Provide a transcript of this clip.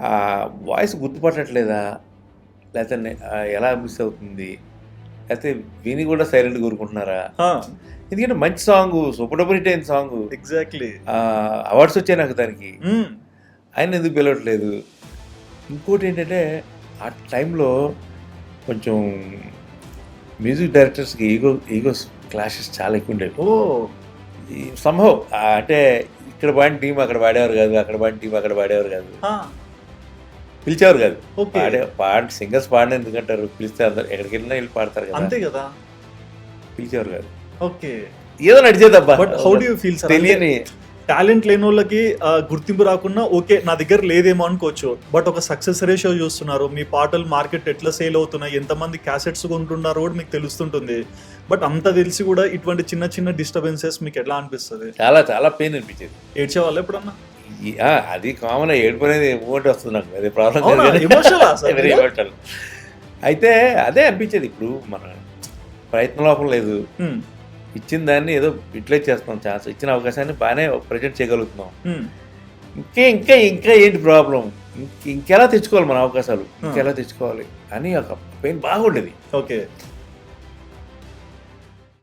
ఆ వాయిస్ గుర్తుపట్టట్లేదా, లేకపోతే ఎలా మిస్ అవుతుంది, లేకపోతే విని కూడా సైలెంట్ కోరుకుంటున్నారా? ఎందుకంటే మంచి సాంగ్, సూపర్ డూపర్ హిట్ అయిన సాంగ్, ఎగ్జాక్ట్లీ అవార్డ్స్ వచ్చాయి నాకు దానికి. ఆయన ఎందుకు పిలవట్లేదు? ఇంకోటి ఏంటంటే ఆ టైంలో కొంచెం మ్యూజిక్ డైరెక్టర్స్కి ఈగో క్లాషెస్ చాలా ఎక్కువ ఉండేవి. ఈ సంభవం అంటే ఇక్కడ పాడిన టీం అక్కడ పాడేవారు కాదు, అక్కడ పాడిన టీం అక్కడ పాడేవారు కాదు, పిలిచేవారు కాదు. సింగర్స్ పాడిన ఎందుకంటారు, పిలిస్తే అందరు ఎక్కడికి వెళ్ళినా వెళ్ళి పాడతారు కదా, అంతే కదా, పిలిచేవారు కాదు. ఓకే, ఏదో నడిచేదబ్బా. But how do you feel sir? తెలియని టాలెంట్ లేని వాళ్ళకి గుర్తింపు రాకుండా ఓకే నా దగ్గర లేదేమో అనుకోవచ్చు, బట్ ఒక సక్సెస్ రేషియో చూస్తున్నారు, మీ పాటలు మార్కెట్ ఎట్లా సేల్ అవుతున్నాయి, ఎంతమంది క్యాసెట్స్ కొంటున్నారో కూడా మీకు తెలుస్తుంటుంది. బట్ అంత తెలిసి కూడా ఇటువంటి చిన్న చిన్న డిస్టర్బెన్సెస్ మీకు ఎట్లా అనిపిస్తుంది? చాలా చాలా పెయిన్ అనిపించేది. ఏడ్చేవాళ్ళు ఎప్పుడన్నా? అది కామన్, ఏడుపు అనేది మూమెంట్ వస్తుంది నాకు, అదే ప్రాబ్లం. Very emotional. అయితే అదే అనిపించేది, ఇప్పుడు మన ప్రయత్న లోపం లేదు, ఇచ్చిన దాన్ని ఏదో యూటిలైజ్ చేస్తున్నాం, ఛాన్స్ ఇచ్చిన అవకాశాన్ని బాగానే ప్రజెంట్ చేయగలుగుతున్నాం. ఇంకా ఇంకా ఏంటి ప్రాబ్లం, ఇంకెలా తెచ్చుకోవాలి మన అవకాశాలు, ఇంకెలా తెచ్చుకోవాలి అని ఒక పెయిన్ బాగుండేది. ఓకే,